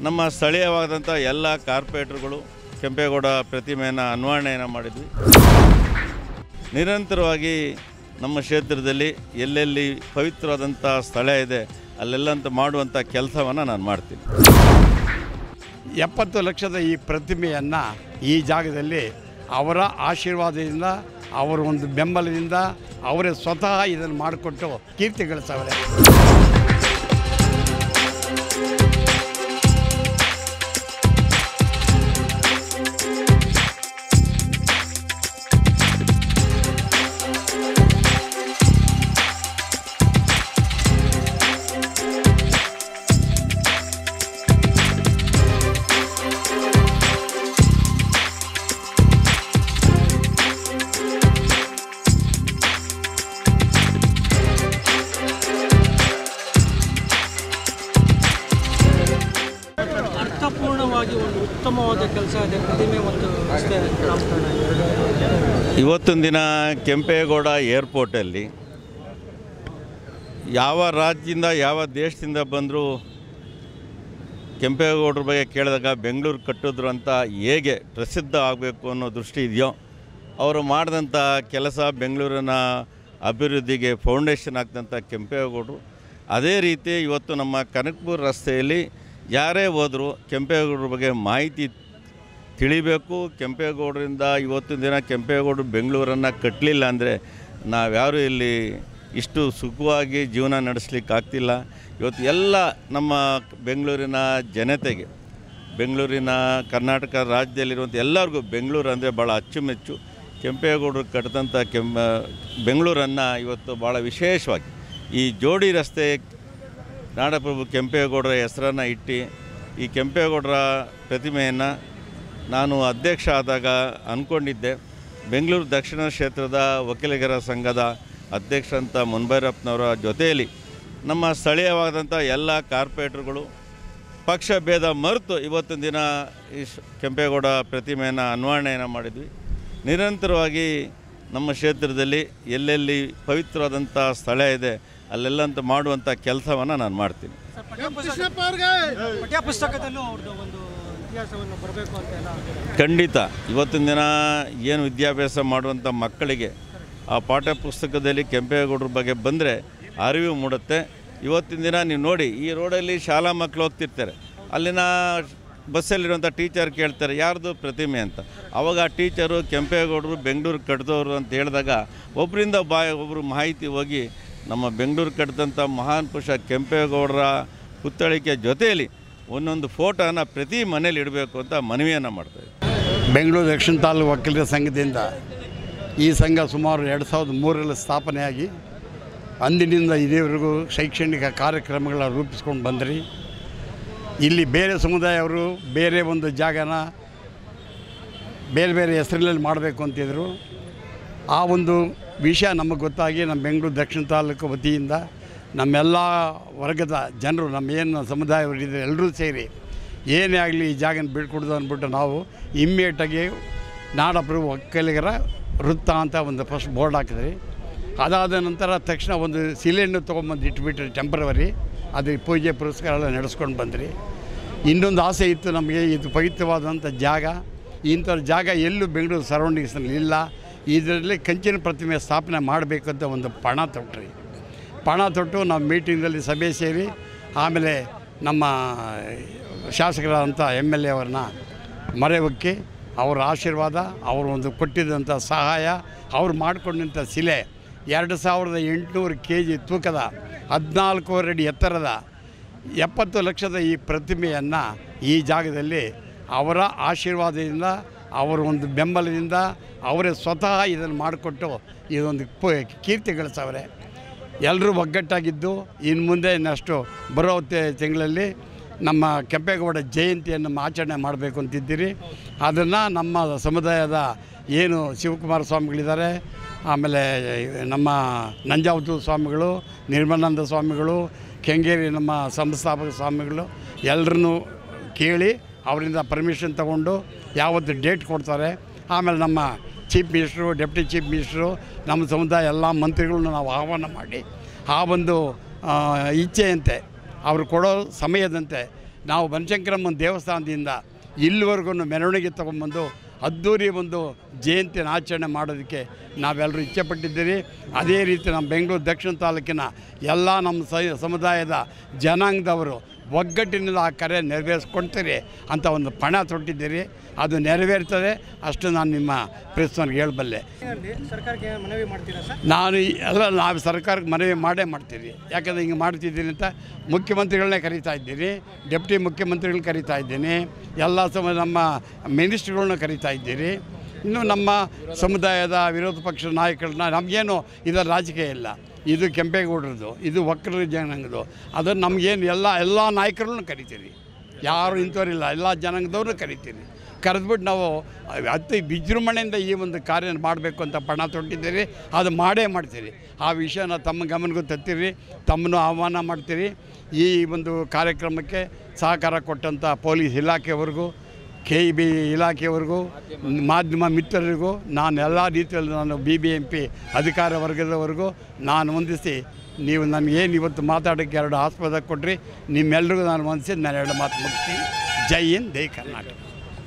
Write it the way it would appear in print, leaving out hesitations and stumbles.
ನಮ್ಮ ಸ್ಥಳೀಯವಾದಂಥ ಎಲ್ಲ ಕಾರ್ಪೊರೇಟರ್ಗಳು ಕೆಂಪೇಗೌಡ ಪ್ರತಿಮೆಯನ್ನು ಅನಾವರಣೆಯನ್ನು ಮಾಡಿದ್ವಿ. ನಿರಂತರವಾಗಿ ನಮ್ಮ ಕ್ಷೇತ್ರದಲ್ಲಿ ಎಲ್ಲೆಲ್ಲಿ ಪವಿತ್ರವಾದಂಥ ಸ್ಥಳ ಇದೆ ಅಲ್ಲೆಲ್ಲಂತ ಮಾಡುವಂಥ ಕೆಲಸವನ್ನು ನಾನು ಮಾಡ್ತೀನಿ. 70 ಲಕ್ಷದ ಈ ಪ್ರತಿಮೆಯನ್ನು ಈ ಜಾಗದಲ್ಲಿ ಅವರ ಆಶೀರ್ವಾದದಿಂದ, ಅವರ ಒಂದು ಬೆಂಬಲದಿಂದ ಅವರೇ ಸ್ವತಃ ಇದನ್ನು ಮಾಡಿಕೊಟ್ಟು ಕೀರ್ತಿ ಗಳಿಸವ್ರೆ. ಅರ್ಥಪೂರ್ಣವಾಗಿ ಒಂದು ಉತ್ತಮವಾದ ಕೆಲಸ ಇದೆ. ಪ್ರತಿಮೆ ಮತ್ತು ರಸ್ತೆ ನಾಮಕರಣ ಇವತ್ತಿನ ದಿನ ಕೆಂಪೇಗೌಡ ಏರ್ಪೋರ್ಟಲ್ಲಿ ಯಾವ ರಾಜ್ಯದಿಂದ ಯಾವ ದೇಶದಿಂದ ಬಂದರೂ ಕೆಂಪೇಗೌಡರ ಬಗ್ಗೆ ಕೇಳಿದಾಗ ಬೆಂಗಳೂರು ಕಟ್ಟಿದ್ರು ಅಂತ ಹೇಗೆ ಪ್ರಸಿದ್ಧ ಆಗಬೇಕು ಅನ್ನೋ ದೃಷ್ಟಿ ಇದೆಯೋ, ಅವರು ಮಾಡಿದಂಥ ಕೆಲಸ ಬೆಂಗಳೂರಿನ ಅಭಿವೃದ್ಧಿಗೆ ಫೌಂಡೇಶನ್ ಆಗ್ತಂಥ ಕೆಂಪೇಗೌಡರು, ಅದೇ ರೀತಿ ಇವತ್ತು ನಮ್ಮ ಕನಕಪುರ ರಸ್ತೆಯಲ್ಲಿ ಯಾರೇ ಹೋದರೂ ಕೆಂಪೇಗೌಡರ ಬಗ್ಗೆ ಮಾಹಿತಿ ತಿಳಿಬೇಕು. ಕೆಂಪೇಗೌಡರಿಂದ ಇವತ್ತಿನ ದಿನ ಕೆಂಪೇಗೌಡರು ಬೆಂಗಳೂರನ್ನು ಕಟ್ಟಲಿಲ್ಲ ಅಂದರೆ ನಾವ್ಯಾರೂ ಇಲ್ಲಿ ಇಷ್ಟು ಸುಖವಾಗಿ ಜೀವನ ನಡೆಸಲಿಕ್ಕೆ ಆಗ್ತಿಲ್ಲ. ಇವತ್ತು ಎಲ್ಲ ನಮ್ಮ ಬೆಂಗಳೂರಿನ ಜನತೆಗೆ, ಬೆಂಗಳೂರಿನ ಕರ್ನಾಟಕ ರಾಜ್ಯದಲ್ಲಿರುವಂಥ ಎಲ್ಲರಿಗೂ ಬೆಂಗಳೂರು ಅಂದರೆ ಭಾಳ ಅಚ್ಚುಮೆಚ್ಚು. ಕೆಂಪೇಗೌಡರು ಕಟ್ಟಿದಂಥ ಬೆಂಗಳೂರನ್ನು ಇವತ್ತು ಭಾಳ ವಿಶೇಷವಾಗಿ ಈ ಜೋಡಿ ರಸ್ತೆ ನಾಡಪ್ರಭು ಕೆಂಪೇಗೌಡರ ಹೆಸರನ್ನು ಇಟ್ಟು ಈ ಕೆಂಪೇಗೌಡರ ಪ್ರತಿಮೆಯನ್ನು ನಾನು ಅಧ್ಯಕ್ಷ ಆದಾಗ ಅಂದ್ಕೊಂಡಿದ್ದೆ. ಬೆಂಗಳೂರು ದಕ್ಷಿಣ ಕ್ಷೇತ್ರದ ವಕೀಲರ ಸಂಘದ ಅಧ್ಯಕ್ಷರಂಥ ಮುನ್ಬೈರಪ್ಪನವರ ಜೊತೆಯಲ್ಲಿ ನಮ್ಮ ಸ್ಥಳೀಯವಾದಂಥ ಎಲ್ಲ ಕಾರ್ಪೊರೇಟರ್ಗಳು ಪಕ್ಷ ಭೇದ ಮರೆತು ಇವತ್ತಿನ ದಿನ ಈ ಕೆಂಪೇಗೌಡ ಪ್ರತಿಮೆಯನ್ನು ಅನಾವರಣೆಯನ್ನು ಮಾಡಿದ್ವಿ. ನಿರಂತರವಾಗಿ ನಮ್ಮ ಕ್ಷೇತ್ರದಲ್ಲಿ ಎಲ್ಲೆಲ್ಲಿ ಪವಿತ್ರವಾದಂಥ ಸ್ಥಳ ಇದೆ ಅಲ್ಲೆಲ್ಲಂತ ಮಾಡುವಂಥ ಕೆಲಸವನ್ನು ನಾನು ಮಾಡ್ತೀನಿ. ಪಠ್ಯಪುಸ್ತಕದಲ್ಲೂ ಅವ್ರದ್ದು ಒಂದು ಇತಿಹಾಸವನ್ನು ಬರಬೇಕು ಅಂತೆಲ್ಲ ಖಂಡಿತ. ಇವತ್ತಿನ ದಿನ ಏನು ವಿದ್ಯಾಭ್ಯಾಸ ಮಾಡುವಂಥ ಮಕ್ಕಳಿಗೆ ಆ ಪಾಠ್ಯ ಪುಸ್ತಕದಲ್ಲಿ ಕೆಂಪೇಗೌಡರ ಬಗ್ಗೆ ಬಂದರೆ ಅರಿವು ಮೂಡುತ್ತೆ. ಇವತ್ತಿನ ದಿನ ನೀವು ನೋಡಿ, ಈ ರೋಡಲ್ಲಿ ಶಾಲಾ ಮಕ್ಕಳು ಹೋಗ್ತಿರ್ತಾರೆ, ಅಲ್ಲಿನ ಬಸ್ಸಲ್ಲಿರುವಂಥ ಟೀಚರ್ ಕೇಳ್ತಾರೆ ಯಾರ್ದು ಪ್ರತಿಮೆ ಅಂತ. ಆವಾಗ ಆ ಟೀಚರು ಕೆಂಪೇಗೌಡರು ಬೆಂಗಳೂರು ಕಟ್ಟಿದವರು ಅಂತ ಹೇಳಿದಾಗ ಒಬ್ಬರಿಂದ ಒಬ್ಬರು ಮಾಹಿತಿ ಹೋಗಿ ನಮ್ಮ ಬೆಂಗಳೂರು ಕಟ್ಟಿದಂಥ ಮಹಾನ್ ಪುರುಷ ಕೆಂಪೇಗೌಡರ ಪುತ್ಥಳಿಕೆ ಜೊತೆಯಲ್ಲಿ ಒಂದೊಂದು ಫೋಟೋನ ಪ್ರತಿ ಮನೇಲಿ ಇಡಬೇಕು ಅಂತ ಮನವಿಯನ್ನು ಮಾಡ್ತಾಯಿದ್ದೆ. ಬೆಂಗಳೂರು ದಕ್ಷಿಣ ತಾಲೂಕು ವಕೀಲರ ಸಂಘದಿಂದ ಈ ಸಂಘ ಸುಮಾರು 2003ರಲ್ಲಿ ಸ್ಥಾಪನೆಯಾಗಿ ಅಂದಿನಿಂದ ಇದೇವರೆಗೂ ಶೈಕ್ಷಣಿಕ ಕಾರ್ಯಕ್ರಮಗಳ ರೂಪಿಸ್ಕೊಂಡು ಬಂದ್ರಿ. ಇಲ್ಲಿ ಬೇರೆ ಸಮುದಾಯವರು ಬೇರೆ ಒಂದು ಜಾಗನ ಬೇರೆ ಬೇರೆ ಹೆಸರಿನಲ್ಲಿ ಮಾಡಬೇಕು ಅಂತಿದ್ರು. ಆ ಒಂದು ವಿಷಯ ನಮಗೆ ಗೊತ್ತಾಗಿ ನಮ್ಮ ಬೆಂಗಳೂರು ದಕ್ಷಿಣ ತಾಲೂಕು ವತಿಯಿಂದ ನಮ್ಮೆಲ್ಲ ವರ್ಗದ ಜನರು, ನಮ್ಮ ಏನು ಸಮುದಾಯವರಿದ್ದಾರೆ ಎಲ್ಲರೂ ಸೇರಿ ಏನೇ ಆಗಲಿ ಈ ಜಾಗನ ಬಿಟ್ಕೊಡ್ದು ಅಂದ್ಬಿಟ್ಟು ನಾವು ಇಮ್ಮಿಡಿಯೇಟಾಗಿ ನಾಡಪ್ರಭು ಒಕ್ಕಲಿಗರ ವೃತ್ತ ಅಂತ ಒಂದು ಫಸ್ಟ್ ಬೋರ್ಡ್ ಹಾಕಿದ್ರಿ. ಅದಾದ ನಂತರ ತಕ್ಷಣ ಒಂದು ಶಿಲೆಯನ್ನು ತೊಗೊಂಬಂದು ಇಟ್ಬಿಟ್ರಿ ಟೆಂಪ್ರವರಿ. ಅದು ಪೂಜೆ ಪುರಸ್ಕಾರ ಎಲ್ಲ ನಡೆಸ್ಕೊಂಡು ಬಂದ್ರಿ. ಇನ್ನೊಂದು ಆಸೆ ಇತ್ತು ನಮಗೆ, ಇದು ಪವಿತ್ರವಾದಂಥ ಜಾಗ, ಇಂಥ ಜಾಗ ಎಲ್ಲೂ ಬೆಂಗಳೂರು ಸರೌಂಡಿಂಗ್ಸ್ನಲ್ಲಿ ಇಲ್ಲ, ಇದರಲ್ಲಿ ಕಂಚಿನ ಪ್ರತಿಮೆ ಸ್ಥಾಪನೆ ಮಾಡಬೇಕು ಅಂತ ಒಂದು ಪಣ ತೊಟ್ಟು ನಾವು ಮೀಟಿಂಗಲ್ಲಿ ಸಭೆ ಸೇರಿ ಆಮೇಲೆ ನಮ್ಮ ಶಾಸಕರಾದಂಥ MLA ಅವ್ರನ್ನ ಮೊರೆ ಹೊಕ್ಕಿ ಅವರ ಆಶೀರ್ವಾದ, ಅವರು ಒಂದು ಕೊಟ್ಟಿದ್ದಂಥ ಸಹಾಯ, ಅವ್ರು ಮಾಡಿಕೊಂಡಂಥ ಶಿಲೆ 2800 kg ತೂಕದ 14 ಅಡಿ ಎತ್ತರದ 70 ಲಕ್ಷದ ಈ ಪ್ರತಿಮೆಯನ್ನು ಈ ಜಾಗದಲ್ಲಿ ಅವರ ಆಶೀರ್ವಾದದಿಂದ, ಅವರ ಒಂದು ಬೆಂಬಲದಿಂದ ಅವರೇ ಸ್ವತಃ ಇದನ್ನು ಮಾಡಿಕೊಟ್ಟು ಇದೊಂದು ಕೀರ್ತಿ ಗಳಿಸವ್ರೆ. ಎಲ್ಲರೂ ಒಗ್ಗಟ್ಟಾಗಿದ್ದು ಇನ್ನು ಮುಂದೆ ಇನ್ನಷ್ಟು ಬರೋ ತಿಂಗಳಲ್ಲಿ ನಮ್ಮ ಕೆಂಪೇಗೌಡ ಜಯಂತಿಯನ್ನು ಆಚರಣೆ ಮಾಡಬೇಕು ಅಂತಿದ್ದೀರಿ. ಅದನ್ನು ನಮ್ಮ ಸಮುದಾಯದ ಏನು ಶಿವಕುಮಾರ ಸ್ವಾಮಿಗಳಿದ್ದಾರೆ, ಆಮೇಲೆ ನಮ್ಮ ನಂಜಾವತು ಸ್ವಾಮಿಗಳು, ನಿರ್ಮಲಾನಂದ ಸ್ವಾಮಿಗಳು, ಕೆಂಗೇರಿ ನಮ್ಮ ಸಂಸ್ಥಾಪಕ ಸ್ವಾಮಿಗಳು ಎಲ್ಲರನ್ನೂ ಕೇಳಿ ಅವರಿಂದ ಪರ್ಮಿಷನ್ ತಗೊಂಡು ಯಾವತ್ತು ಡೇಟ್ ಕೊಡ್ತಾರೆ. ಆಮೇಲೆ ನಮ್ಮ chief minister, deputy chief minister, ನಮ್ಮ ಸಮುದಾಯ ಎಲ್ಲ ಮಂತ್ರಿಗಳನ್ನ ನಾವು ಆಹ್ವಾನ ಮಾಡಿ ಆ ಒಂದು ಇಚ್ಛೆಯಂತೆ ಅವರು ಕೊಡೋ ಸಮಯದಂತೆ ನಾವು ಬನಶಂಕರಮ್ಮನ ದೇವಸ್ಥಾನದಿಂದ ಇಲ್ಲಿವರೆಗೂ ಮೆರವಣಿಗೆ ತೊಗೊಂಬಂದು ಅದ್ದೂರಿ ಒಂದು ಜಯಂತಿನ ಆಚರಣೆ ಮಾಡೋದಕ್ಕೆ ನಾವೆಲ್ಲರೂ ಇಚ್ಛೆಪಟ್ಟಿದ್ದೀರಿ. ಅದೇ ರೀತಿ ನಮ್ಮ ಬೆಂಗಳೂರು ದಕ್ಷಿಣ ತಾಲೂಕಿನ ಎಲ್ಲ ನಮ್ಮ ಸಮುದಾಯದ ಜನಾಂಗದವರು ಒಗ್ಗಟ್ಟಿನಿಂದ ಆ ಕರೆ ನೆರವೇರಿಸ್ಕೊಳ್ತೀರಿ ಅಂತ ಒಂದು ಪಣ ತೊಟ್ಟಿದ್ದೀರಿ. ಅದು ನೆರವೇರ್ತದೆ, ಅಷ್ಟು ನಾನು ನಿಮ್ಮ ಪ್ರೆಸ್ನವ್ರಿಗೆ ಹೇಳಬಲ್ಲೆ. ಸರ್ಕಾರಕ್ಕೆ ಮನವಿ ಮಾಡ್ತೀರಾ ಸರ್? ನಾವು ಸರ್ಕಾರಕ್ಕೆ ಮನವಿ ಮಾಡ್ತೀವಿ. ಯಾಕಂದರೆ ಹಿಂಗೆ ಮಾಡ್ತಿದ್ದೀನಿ ಅಂತ ಮುಖ್ಯಮಂತ್ರಿಗಳನ್ನೇ ಕರೀತಾ ಇದ್ದೀನಿ, ಡೆಪ್ಟಿ ಮುಖ್ಯಮಂತ್ರಿಗಳನ್ನ ಕರೀತಾ ಇದ್ದೀನಿ, ಎಲ್ಲ ನಮ್ಮ ಮಿನಿಸ್ಟ್ರುಗಳನ್ನ ಕರೀತಾ ಇದ್ದೀರಿ. ಇನ್ನು ನಮ್ಮ ಸಮುದಾಯದ ವಿರೋಧ ಪಕ್ಷದ ನಾಯಕರನ್ನ, ನಮಗೇನು ಇದರ ರಾಜಕೀಯ ಇಲ್ಲ, ಇದು ಕೆಂಪೇಗೌಡರದು, ಇದು ಒಕ್ಕಲಿಗ ಜನಾಂಗದ್ದು, ಅದನ್ನು ನಮಗೇನು ಎಲ್ಲ ನಾಯಕರನ್ನು ಕರಿತೀರಿ, ಯಾರು ಇಂಥವ್ರಿಲ್ಲ, ಎಲ್ಲ ಜನಾಂಗದವ್ರನ್ನೂ ಕರಿತೀರಿ. ಕರೆದ್ಬಿಟ್ಟು ನಾವು ಅತಿ ವಿಜೃಂಭಣೆಯಿಂದ ಈ ಒಂದು ಕಾರ್ಯ ಮಾಡಬೇಕು ಅಂತ ಪಣ ತೊಟ್ಟಿದ್ದೀರಿ. ಅದು ಮಾಡ್ತೀರಿ. ಆ ವಿಷಯನ ತಮ್ಮ ಗಮನಕ್ಕೂ ತರ್ತೀರಿ, ತಮ್ಮನ್ನು ಆಹ್ವಾನ ಮಾಡ್ತೀರಿ. ಈ ಒಂದು ಕಾರ್ಯಕ್ರಮಕ್ಕೆ ಸಹಕಾರ ಕೊಟ್ಟಂಥ ಪೊಲೀಸ್ ಇಲಾಖೆವರೆಗೂ, KEB ಇಲಾಖೆವರೆಗೂ, ಮಾಧ್ಯಮ ಮಿತ್ರರಿಗೂ ನಾನು ಎಲ್ಲ ರೀತಿಯಲ್ಲಿ ನಾನು BBMP ಅಧಿಕಾರ ವರ್ಗದವರೆಗೂ ನಾನು ಹೊಂದಿಸಿ, ನೀವು ನನಗೇನು ಇವತ್ತು ಮಾತಾಡೋಕ್ಕೆ 2 ಆಸ್ಪದ ಕೊಟ್ಟರೆ ನಿಮ್ಮೆಲ್ಲರಿಗೂ ನಾನು ಹೊಂದಿಸಿ ನಾನು 2 ಮಾತು ಮುಗಿಸ್ತೀನಿ. ಜೈ ಹಿಂದ್, ಜೈ ಕರ್ನಾಟಕ.